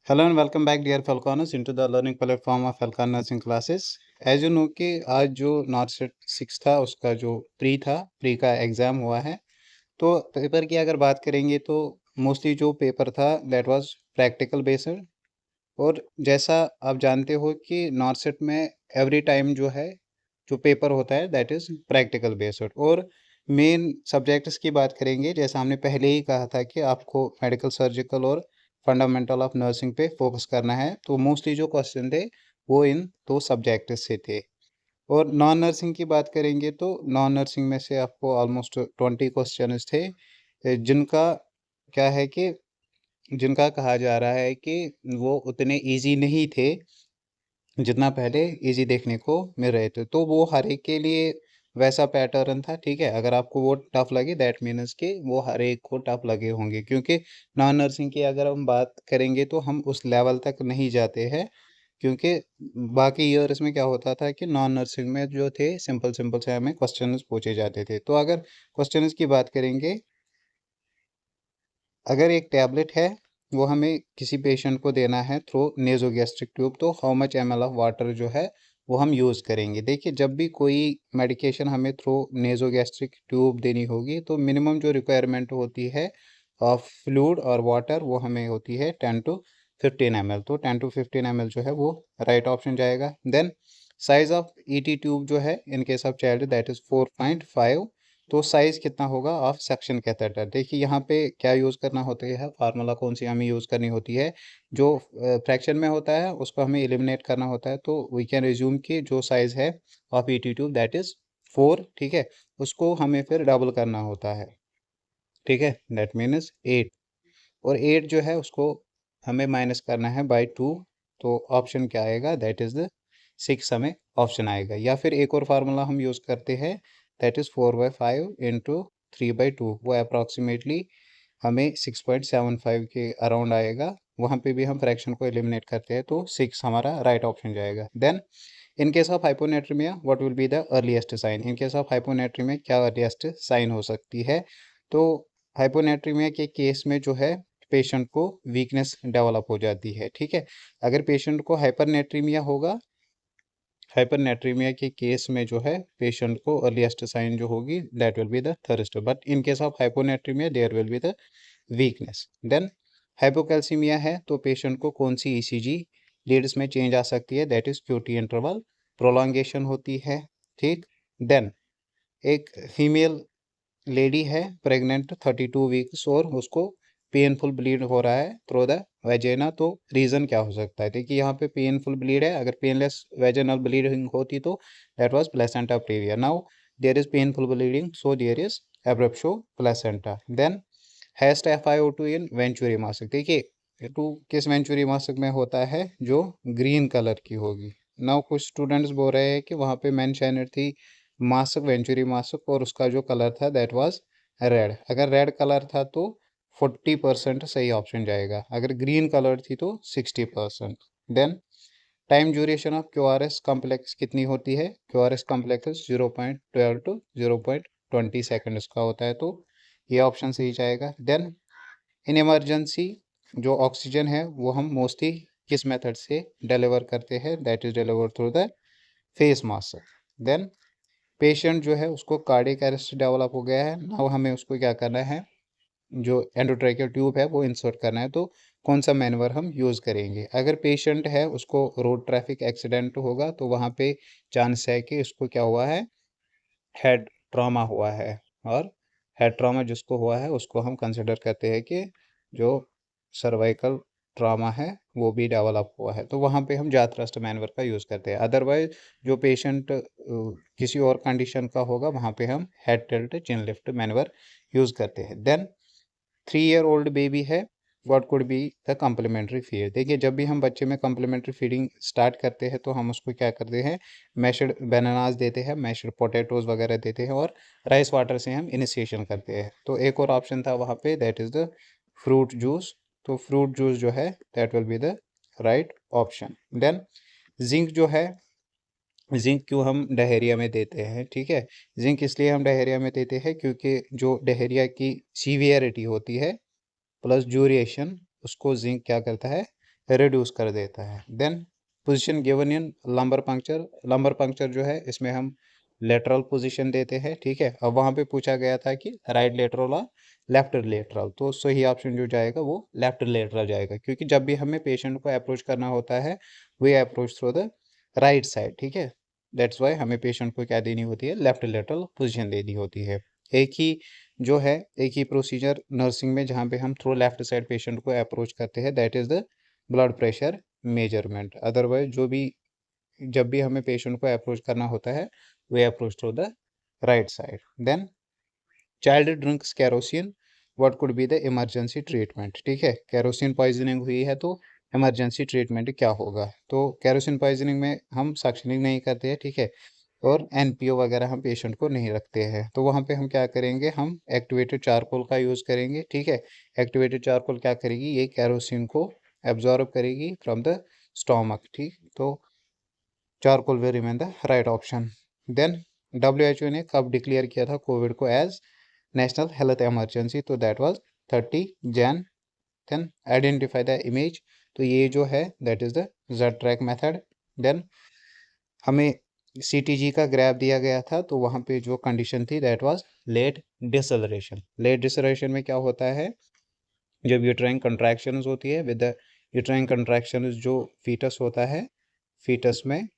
Hello and welcome back dear falconers into the learning platform of Falcon nursing classes. As you know कि आज जो not set 6 था उसका जो pre का एग्ज़ाम हुआ है। तो पेपर की अगर बात करेंगे तो मोस्टली जो पेपर था दैट वाज प्रैक्टिकल बेस्ड। और जैसा आप जानते हो कि नॉट सेट में एवरी टाइम जो है जो पेपर होता है दैट इज़ प्रैक्टिकल बेस्ड। और मेन सब्जेक्ट्स की बात करेंगे, जैसा हमने पहले ही कहा था कि आपको मेडिकल सर्जिकल और फंडामेंटल ऑफ नर्सिंग पे फोकस करना है। तो मोस्टली जो क्वेश्चन थे वो इन दो सब्जेक्ट से थे। और नॉन नर्सिंग की बात करेंगे तो नॉन नर्सिंग में से आपको ऑलमोस्ट 20 क्वेश्चन थे, जिनका क्या है कि जिनका कहा जा रहा है कि वो उतने इजी नहीं थे जितना पहले इजी देखने को मिल रहे थे। तो वो हर एक के लिए वैसा पैटर्न था, ठीक है। अगर आपको वो टफ लगे दैट मीन्स कि वो हर एक को टफ लगे होंगे, क्योंकि नॉन नर्सिंग की अगर हम बात करेंगे तो हम उस लेवल तक नहीं जाते हैं। क्योंकि बाकी ईयर्स में क्या होता था कि नॉन नर्सिंग में जो थे सिंपल सिंपल से हमें क्वेश्चंस पूछे जाते थे। तो अगर क्वेश्चंस की बात करेंगे, अगर एक टैबलेट है वो हमें किसी पेशेंट को देना है थ्रू नेजोगैस्ट्रिक ट्यूब, तो how much ml of water जो है वो हम यूज़ करेंगे। देखिए, जब भी कोई मेडिकेशन हमें थ्रू नेजोगैस्ट्रिक ट्यूब देनी होगी तो मिनिमम जो रिक्वायरमेंट होती है ऑफ फ्लूइड और वाटर वो हमें होती है 10 टू 15 ml। तो 10 टू 15 ml जो है वो राइट ऑप्शन जाएगा। Then size of ET tube जो है in case of child that is 4.5। तो साइज़ कितना होगा ऑफ सेक्शन कैथेटर। देखिए यहाँ पे क्या यूज़ करना होता है, फार्मूला कौन सी हमें यूज़ करनी होती है। जो फ्रैक्शन में होता है उसको हमें एलिमिनेट करना होता है। तो वी कैन रिज्यूम कि जो साइज़ है of ET tube that is 4, ठीक है। उसको हमें फिर डबल करना होता है, ठीक है, दैट मीन्स 8। और 8 जो है उसको हमें माइनस करना है बाई 2। तो ऑप्शन क्या आएगा, दैट इज़ द 6 हमें ऑप्शन आएगा। या फिर एक और फार्मूला हम यूज़ करते हैं, दैट इज़ 4/5 इंटू 3/2। वो अप्रॉक्सीमेटली हमें 6.75 के अराउंड आएगा। वहाँ पे भी हम फ्रैक्शन को एलिमिनेट करते हैं तो 6 हमारा राइट ऑप्शन जाएगा। Then in case of hyponatremia what will be the earliest sign. In case of hyponatremia क्या अर्लीस्ट साइन हो सकती है। तो हाइपोनेट्रीमिया के केस में जो है पेशेंट को वीकनेस डेवलप हो जाती है, ठीक है। अगर पेशेंट को हाइपरनेट्रीमिया होगा, हाइपरनेट्रीमिया के केस में जो है पेशेंट को अर्लीस्ट साइन जो होगी that will be the thirst. But in case of hyponatremia there will be the weakness. Then hypocalcemia है तो पेशेंट को कौन सी ईसीजी लीड्स में चेंज आ सकती है, that is QT interval prolongation होती है, ठीक। देन एक फीमेल लेडी है प्रेग्नेंट 32 वीक्स और उसको पेनफुल ब्लीड हो रहा है थ्रू द वेजेना। तो रीज़न क्या हो सकता है। देखिए यहाँ पे पेनफुल ब्लीड है, अगर पेनलेस वेजेनल ब्लीडिंग होती तो that was placenta previa. Now there is painful bleeding so there is abruptio placenta. Then highest FiO2 in venturi mask. देखिए टू किस वेंचुरी मास्क में होता है, जो ग्रीन कलर की होगी। नाउ कुछ स्टूडेंट्स बोल रहे हैं कि वहाँ पे मेंशन थी मास्क वेंचुरी मास्क और उसका जो कलर था दैट वाज रेड। अगर रेड कलर था तो 40% सही ऑप्शन जाएगा, अगर ग्रीन कलर थी तो 60%। Then time duration of QRS complex कितनी होती है, QRS कॉम्प्लेक्स 0.12 टू 0.20 सेकेंड्स का होता है। तो ये ऑप्शन सही जाएगा। देन इन इमरजेंसी जो ऑक्सीजन है वो हम मोस्टली किस मेथड से डिलीवर करते हैं, that is deliver through the face mask. Then patient जो है उसको कार्डियक अरेस्ट डेवलप हो गया है, नाउ हमें उसको क्या करना है, जो एंडोट्रैकियल ट्यूब है वो इंसर्ट करना है। तो कौन सा मैनवर हम यूज़ करेंगे। अगर पेशेंट है उसको रोड ट्रैफिक एक्सीडेंट होगा तो वहाँ पे चांस है कि उसको क्या हुआ है, हेड ट्रॉमा हुआ है। और हेड ट्रॉमा जिसको हुआ है उसको हम कंसिडर करते हैं कि जो सर्वाइकल ट्रॉमा है वो भी डेवलप हुआ है, तो वहाँ पे हम जाथरस्ट मैनवर का यूज़ करते हैं। अदरवाइज जो पेशेंट किसी और कंडीशन का होगा वहाँ पे हम head tilt chin lift maneuver use करते हैं। देन 3 ईयर ओल्ड बेबी है, what could be the complementary feed. देखिए जब भी हम बच्चे में कम्प्लीमेंट्री फीडिंग स्टार्ट करते हैं तो हम उसको क्या करते हैं, मैशड बनानास देते हैं, मैशड पोटैटोज वगैरह देते हैं और राइस वाटर से हम इनिशिएशन करते हैं। तो एक और ऑप्शन था वहाँ पे that is the fruit juice. तो फ्रूट जूस जो है that will be the right option. Then zinc जो है, जिंक क्यों हम डायरिया में देते हैं, ठीक है। जिंक इसलिए हम डायरिया में देते हैं क्योंकि जो डायरिया की सीवियरिटी होती है प्लस ड्यूरेशन उसको जिंक क्या करता है, रिड्यूस कर देता है। Then position given in lumbar puncture जो है इसमें हम लेटरल पोजीशन देते हैं, ठीक है। अब वहाँ पे पूछा गया था कि राइट लेटरल और लेफ्ट लेटरल, तो सही ऑप्शन जो जाएगा वो लेफ्ट लेटरल जाएगा, क्योंकि जब भी हमें पेशेंट को अप्रोच करना होता है we approach through the right side, ठीक है। दैट्स वाई हमें पेशेंट को क्या देनी होती है, लेफ्ट लेटरल पोजीशन देनी होती है। एक ही जो है एक ही प्रोसीजर नर्सिंग में जहाँ पे हम थ्रू लेफ्ट साइड पेशेंट को अप्रोच करते हैं, that is the blood pressure measurement. Otherwise जो भी जब भी हमें पेशेंट को अप्रोच करना होता है वे approach through the right side. Then child drinks kerosene, what could be the emergency treatment, ठीक है। कैरोसिन पॉइजनिंग हुई है तो इमरजेंसी ट्रीटमेंट क्या होगा, तो कैरोसिन पॉइजनिंग में हम सक्शनिंग नहीं करते हैं, ठीक है, और एनपीओ वगैरह हम पेशेंट को नहीं रखते हैं, तो वहाँ पे हम क्या करेंगे, हम एक्टिवेटेड चारकोल का यूज़ करेंगे, ठीक है। एक्टिवेटेड चारकोल क्या करेगी, ये कैरोसिन को एब्जॉर्ब करेगी फ्रॉम द स्टोमक, ठीक। तो charcoal will remain the right option. Then WHO ने कब डिक्लेयर किया था कोविड को एज नेशनल हेल्थ इमरजेंसी, तो that was 30 Jan. Then identify the image, तो ये जो है that is the Z track method. Then हमें CTG का ग्राफ दिया गया था, तो वहाँ पे जो कंडीशन थी that was late deceleration. Late deceleration में क्या होता है, जब यूट्राइन कंट्रैक्शंस होती है विद द यूट्राइन कंट्रैक्शंस जो फीटस होता है, फीटस में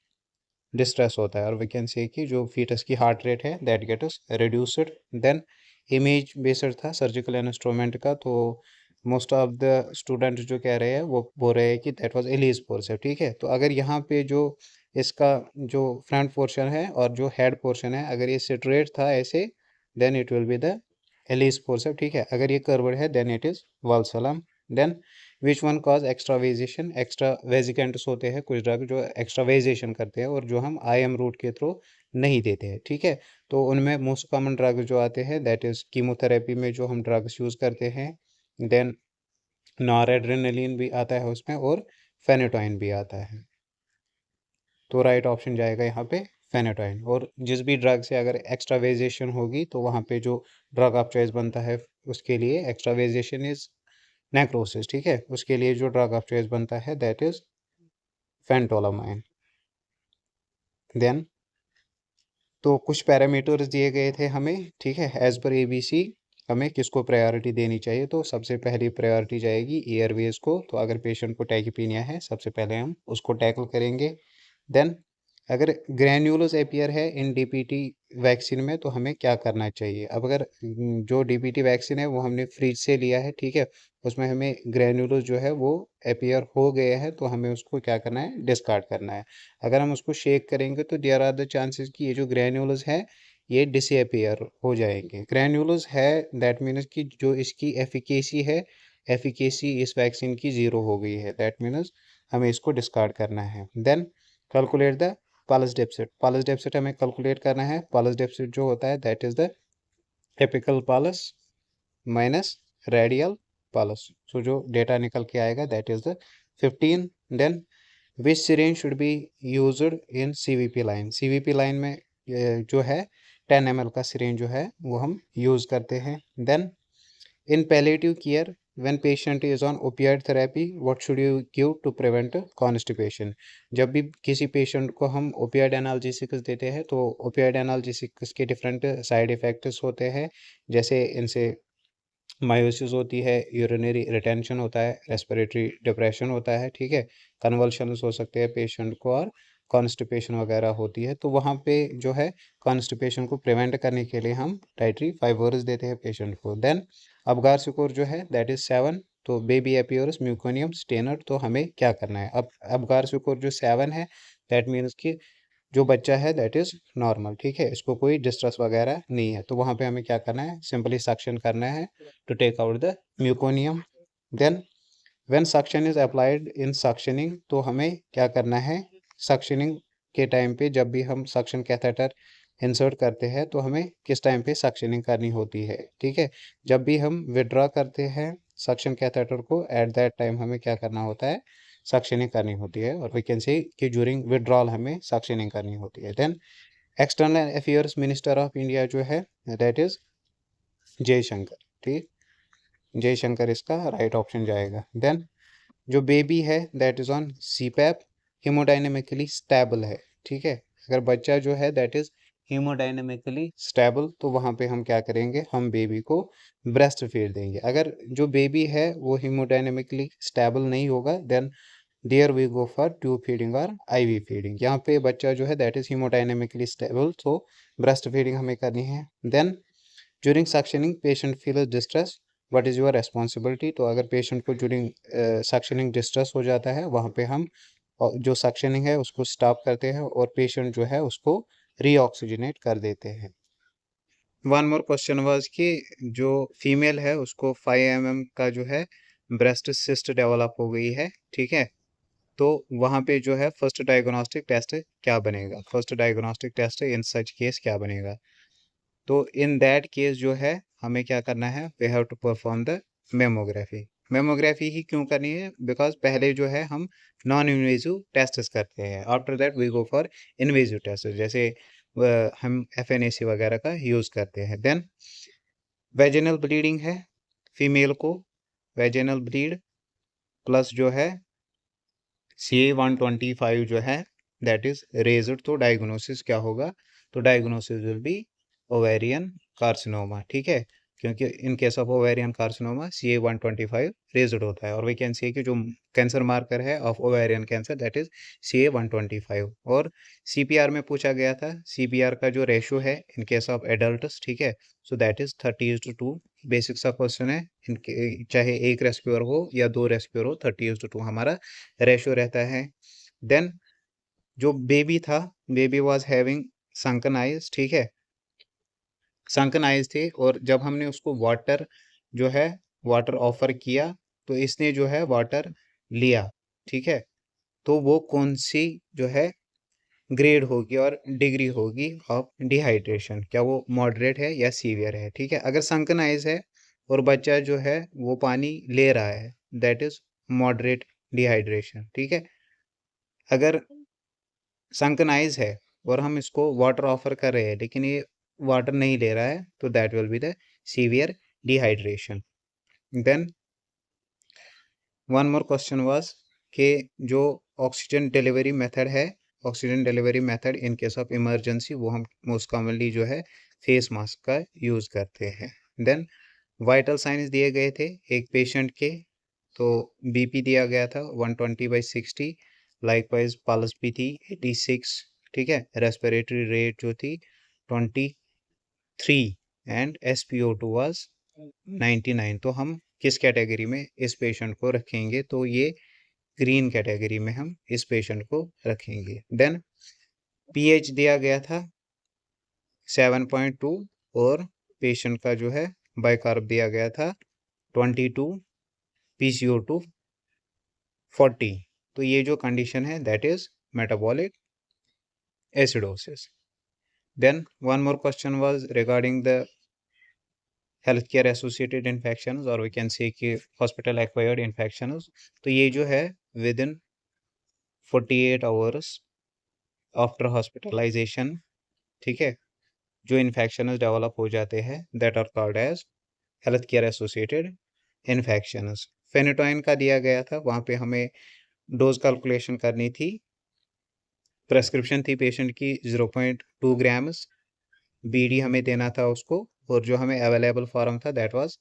डिस्ट्रेस होता है, और वी कैन से कि जो फीटस की हार्ट रेट है that gets reduced. Then image based था सर्जिकल इंस्ट्रूमेंट का, तो मोस्ट ऑफ द स्टूडेंट जो कह रहे हैं वो बोल रहे हैं कि दैट वाज एलिस फोर्सेप, ठीक है। तो अगर यहाँ पे जो इसका जो फ्रंट पोर्शन है और जो हेड पोर्शन है अगर ये स्ट्रेट था ऐसे, then it will be the Allis forceps, ठीक है। अगर ये कर्व्ड है then it is vulsellum. Then which one cause extravasation, extra vesicants होते हैं कुछ ड्रग जो एक्स्ट्रावेजेशन करते हैं और जो हम IM रूट के थ्रू नहीं देते हैं, ठीक है। तो उनमें मोस्ट कॉमन ड्रग जो आते हैं दैट इज कीमोथेरेपी में जो हम ड्रग्स यूज़ करते हैं, देन नॉरएड्रेनालिन भी आता है उसमें और फेनेटोइन भी आता है, तो राइट ऑप्शन जाएगा यहाँ पे फेनेटोइन। और जिस भी ड्रग से अगर एक्स्ट्रावेजेशन होगी तो वहाँ पे जो ड्रग ऑफ चॉइस बनता है उसके लिए एक्स्ट्रावेजेशन इज नेक्रोसिस, ठीक है, उसके लिए जो ड्रग ऑफ चॉइस बनता है दैट इज फेंटोलामाइन। देन तो कुछ पैरामीटर्स दिए गए थे हमें, ठीक है, एज पर ABC हमें किसको प्रायोरिटी देनी चाहिए, तो सबसे पहली प्रायोरिटी जाएगी एयरवेज को, तो अगर पेशेंट को टैकीपीनिया है सबसे पहले हम उसको टैकल करेंगे। देन अगर ग्रैन्युलस अपीयर है इन DPT वैक्सीन में तो हमें क्या करना चाहिए, अब अगर जो DPT वैक्सीन है वो हमने फ्रिज से लिया है, ठीक है, उसमें हमें ग्रैन्युलस जो है वो अपीयर हो गए हैं तो हमें उसको क्या करना है, डिस्कार्ड करना है। अगर हम उसको शेक करेंगे तो देयर आर द चांसेस कि ये जो ग्रैन्युलस है ये डिसअपीयर हो जाएंगे। ग्रैन्युलस है दैट मीन्स कि जो इसकी एफिकेसी है, एफिकेसी इस वैक्सीन की ज़ीरो हो गई है, दैट मीन्स हमें इसको डिस्कार्ड करना है। Then calculate the pulse deficit, pulse deficit हमें कैलकुलेट करना है। पल्स डेफिसिट जो होता है that is the apical pulse minus radial pulse, so जो डेटा निकल के आएगा that is the 15। Then which syringe should be used in CVP line, CVP line में जो है 10 ml का सिरिंज जो है वो हम यूज़ करते हैं। Then in palliative care when patient is on opioid therapy what should you give to prevent constipation, जब भी किसी पेशेंट को हम ओपियाइड एनाल्जेसिक्स देते हैं तो ओपियाइड एनाल्जेसिक्स के डिफरेंट साइड इफ़ेक्ट्स होते हैं, जैसे इनसे मायोसिस होती है, यूरिनरी रिटेंशन होता है, रेस्पिरेटरी डिप्रेशन होता है, ठीक है, कन्वल्शंस हो सकते हैं पेशेंट को, और कॉन्स्टिपेशन वगैरह होती है, तो वहाँ पे जो है कॉन्स्टिपेशन को प्रिवेंट करने के लिए हम डाइटरी फाइबर्स देते हैं पेशेंट को। देन अबगार सिकोर जो है दैट इज़ 7, तो बेबी एपियोरस म्यूकोनियम स्टेनर, तो हमें क्या करना है, अब अबगार सिकोर जो 7 है दैट मीन्स कि जो बच्चा है दैट इज़ नॉर्मल, ठीक है, इसको कोई डिस्ट्रेस वगैरह नहीं है, तो वहाँ पे हमें क्या करना है, सिंपली सक्शन करना है to take out the meconium. Then when suction is applied in suctioning, तो हमें क्या करना है, सक्शनिंग के टाइम पे जब भी हम सक्शन कैथेटर इंसर्ट करते हैं तो हमें किस टाइम पे सक्शनिंग करनी होती है, ठीक है, जब भी हम विड्रॉ करते हैं सक्शन कैथेटर को एट दैट टाइम हमें क्या करना होता है, सक्शनिंग करनी होती है, और वी कैन से कि ड्यूरिंग विड्रॉल हमें सक्शनिंग करनी होती है। Then external affairs minister of India जो है दैट इज जयशंकर, ठीक, जयशंकर इसका राइट ऑप्शन जाएगा। देन जो बेबी है that is on CPAP, hemodynamically stable है, ठीक है। अगर बच्चा जो है दैट इज़ हीमोडाइनमिकली स्टेबल, तो वहाँ पे हम क्या करेंगे, हम बेबी को ब्रेस्ट फीड देंगे। अगर जो बेबी है वो हीमोडाइनमिकली स्टेबल नहीं होगा, then there we go for tube feeding और आईवी फीडिंग। यहाँ पे बच्चा जो है दैट इज़ हीमोडाइनमिकली स्टेबल, तो ब्रेस्ट फीडिंग हमें करनी है। Then during suctioning patient feel distress, what is your responsibility. तो अगर पेशेंट को ड्यूरिंग सक्शनिंग डिस्ट्रेस हो जाता है, वहाँ पे हम जो सक्शनिंग है उसको स्टॉप करते हैं और पेशेंट जो है उसको रीऑक्सीजनेट कर देते हैं। वन मोर क्वेश्चन वाज कि जो फीमेल है उसको 5 mm का जो है ब्रेस्ट सिस्ट डेवलप हो गई है, ठीक है। तो वहाँ पे जो है फर्स्ट डायग्नोस्टिक टेस्ट क्या बनेगा, फर्स्ट डायग्नोस्टिक टेस्ट इन सच केस क्या बनेगा। तो इन दैट केस जो है हमें क्या करना है, we have to perform the mammography. Mammography ही क्यों करनी है, बिकॉज पहले जो है हम नॉन इन्वेजिव टेस्ट करते हैं, after that we go for invasive test, जैसे हम FNAC वगैरह का यूज़ करते हैं। देन वेजिनल ब्लीडिंग है फीमेल को, वेजिनल ब्लीड प्लस जो है CA-125 जो है दैट इज रेज्ड, तो डायग्नोसिस क्या होगा, तो diagnosis will be ovarian carcinoma, ठीक है। क्योंकि in case of ovarian carcinoma CA-125 raised होता है, और वी कैन सी कि जो कैंसर मार्कर है of ovarian cancer that is CA-125। और CPR में पूछा गया था, CPR का जो रेशियो है इन केस ऑफ एडल्ट्स, ठीक है, सो दैट इज 30:2। बेसिक सा क्वेश्चन है, इनके चाहे एक रेस्क्यूअर हो या दो रेस्क्यूअर हो, 30:2 हमारा रेशियो रहता है। देन जो बेबी था, baby was having sunken eyes, ठीक है, संकन आइज थे, और जब हमने उसको वाटर जो है वाटर ऑफर किया, तो इसने जो है वाटर लिया, ठीक है। तो वो कौन सी जो है ग्रेड होगी और डिग्री होगी ऑफ डिहाइड्रेशन, क्या वो मॉडरेट है या सीवियर है, ठीक है। अगर संकन आइज है और बच्चा जो है वो पानी ले रहा है, दैट इज मॉडरेट डिहाइड्रेशन, ठीक है। अगर संकन आइज है और हम इसको वाटर ऑफर कर रहे हैं लेकिन ये वाटर नहीं ले रहा है, तो that will be the severe dehydration. Then one more question was कि जो ऑक्सीजन डिलीवरी मेथड है, oxygen delivery method in case of emergency, वो हम मोस्ट कॉमनली जो है फेस मास्क का यूज़ करते हैं। देन वाइटल साइंस दिए गए थे एक पेशेंट के, तो BP दिया गया था 120/60, लाइकवाइज पल्स भी थी 86, ठीक है। रेस्पिरेटरी रेट जो थी 23 एंड SpO2 वाज 99। तो हम किस कैटेगरी में इस पेशेंट को रखेंगे, तो ये ग्रीन कैटेगरी में हम इस पेशेंट को रखेंगे। देन pH दिया गया था 7.2, और पेशेंट का जो है बाइकार्ब दिया गया था 22, PCO2 40। तो ये जो कंडीशन है that is metabolic acidosis. Then one more question was regarding the health care associated infections, और वी कैन से कि हॉस्पिटल एक्वायर्ड इन्फेक्शंस। तो ये जो है within 48 hours after hospitalization, ठीक है, जो इन्फेक्शंस डेवलप हो जाते हैं that are called as health care associated infections. Phenytoin का दिया गया था, वहाँ पे हमें डोज कैलकुलेशन करनी थी। प्रेस्क्रिप्शन थी पेशेंट की 0.2 ग्राम्स, BD हमें देना था उसको, और जो हमें अवेलेबल फॉर्म था दैट वाज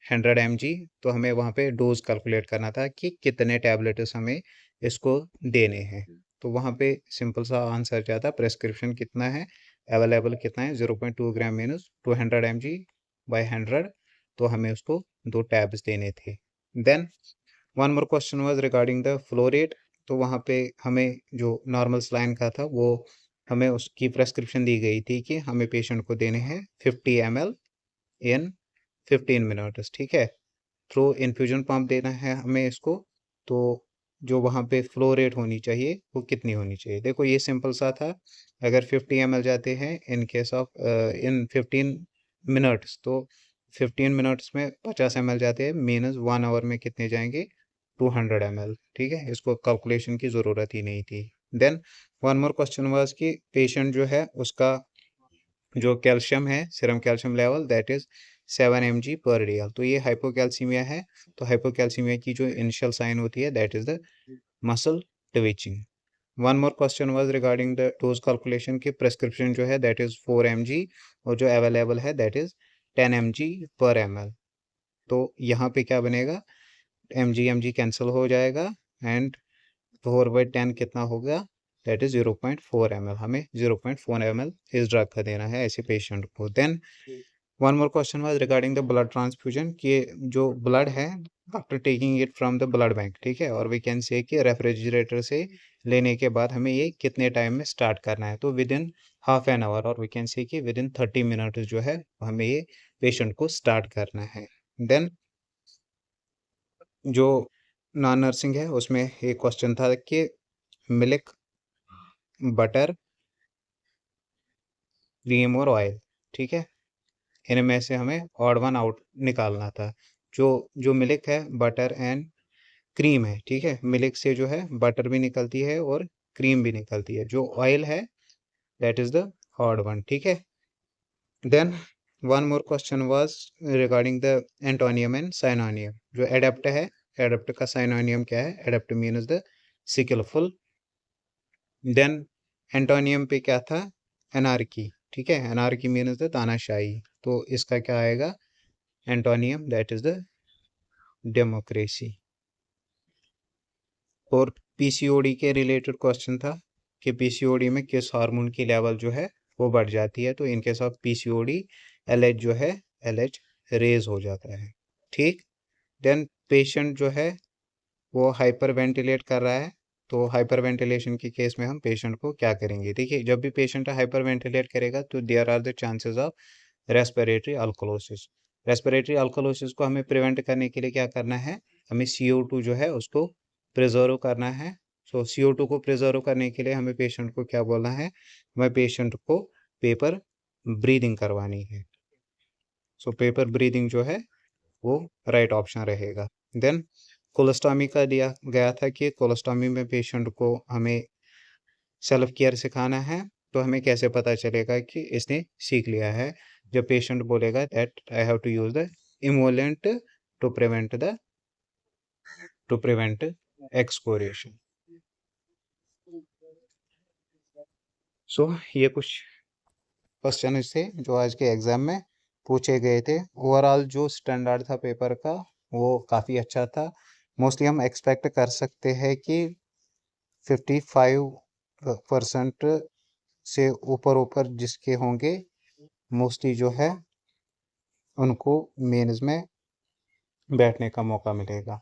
100 mg। तो हमें वहाँ पे डोज कैलकुलेट करना था कि कितने टैबलेट्स हमें इसको देने हैं। तो वहाँ पे सिंपल सा आंसर क्या था, प्रेस्क्रिप्शन कितना है, अवेलेबल कितना है, 0.2 ग्राम मीनस 200 mg/100, तो हमें उसको 2 टैब्स देने थे। Then one more question was regarding the flow rate. तो वहाँ पे हमें जो नॉर्मल सलाइन का था वो हमें उसकी प्रेस्क्रिप्शन दी गई थी कि हमें पेशेंट को देने हैं 50 ml इन 15 मिनट्स, ठीक है। थ्रू इन्फ्यूजन पंप देना है हमें इसको। तो जो वहाँ पे फ्लो रेट होनी चाहिए वो कितनी होनी चाहिए, देखो ये सिंपल सा था। अगर 50 ml जाते हैं इन केस ऑफ इन 15 मिनट्स, तो 15 मिनट्स में 50 ml जाते हैं, मीनस 1 आवर में कितने जाएंगे, 200 ml, ठीक है। इसको कैलकुलेशन की ज़रूरत ही नहीं थी। Then one more question was कि पेशेंट जो है उसका जो कैल्शियम है, serum calcium level that is 7 mg/dl। तो ये हाइपोकैल्सीमिया है। तो हाइपोकैल्सीमिया की जो इनिशियल साइन होती है that is the muscle twitching. One more question was regarding the dose calculation की प्रेस्क्रिप्शन जो है दैट इज 4 mg और जो अवेलेबल है दैट इज 10 mg/ml। तो यहाँ पे क्या बनेगा, mg कैंसिल हो जाएगा एंड 4/10 कितना होगा, दैट इज 0.4 ml। हमें 0.4 ml इस ड्रग का देना है ऐसे पेशेंट को। Then one more question was regarding the blood transfusion कि जो ब्लड है after taking it from the blood bank, ठीक है, और वी कैन से कि रेफ्रिजरेटर से लेने के बाद हमें ये कितने टाइम में स्टार्ट करना है। तो with in half an hour और वी कैन से कि विद इन 30 मिनट जो है हमें ये पेशेंट को स्टार्ट करना है। देन जो नॉन नर्सिंग है उसमें एक क्वेश्चन था कि मिल्क, बटर, क्रीम और ऑयल, ठीक है, इनमें से हमें ऑड वन आउट निकालना था। जो जो मिल्क है, बटर एंड क्रीम है, ठीक है, मिल्क से जो है बटर भी निकलती है और क्रीम भी निकलती है। जो ऑयल है that is the odd one, ठीक है। Then one more question was regarding the antonym and synonym. जो एडेप्ट है, एडेप्ट का साइनोनियम क्या है, adept means the skillful. Then antonym पे क्या था, एनार्की, ठीक है, एनार्की मीन्स द तानाशाही। तो इसका क्या आएगा, antonym that is the democracy. और पीसीओडी के रिलेटेड क्वेश्चन था कि पीसीओडी में किस हार्मोन की लेवल जो है वो बढ़ जाती है। तो इनके साथ पीसीओडी एलएच जो है, एलएच रेज हो जाता है, ठीक। देन पेशेंट जो है वो हाइपर वेंटिलेट कर रहा है। तो हाइपर वेंटिलेशन के केस में हम पेशेंट को क्या करेंगे, देखिए जब भी पेशेंट हाइपर वेंटिलेट करेगा तो there are the chances of respiratory alkalosis. Respiratory alkalosis को हमें प्रिवेंट करने के लिए क्या करना है, हमें CO2 जो है उसको प्रिजर्व करना है। सो CO2 को प्रिजर्व करने के लिए हमें पेशेंट को क्या बोलना है, हमें पेशेंट को पेपर ब्रीदिंग करवानी है। सो पेपर ब्रीदिंग जो है वो राइट ऑप्शन रहेगा। देन कोलोस्टॉमी का दिया गया था कि कोलोस्टॉमी में पेशेंट को हमें सेल्फ केयर सिखाना है। तो हमें कैसे पता चलेगा कि इसने सीख लिया है, जब पेशेंट बोलेगा that I have to use the emollient to prevent excoriation. So ये कुछ क्वेश्चन थे जो आज के एग्जाम में पूछे गए थे। ओवरऑल जो स्टैंडर्ड था पेपर का वो काफ़ी अच्छा था। मोस्टली हम एक्सपेक्ट कर सकते हैं कि 55% से ऊपर ऊपर जिसके होंगे मोस्टली जो है उनको मेंस में बैठने का मौका मिलेगा।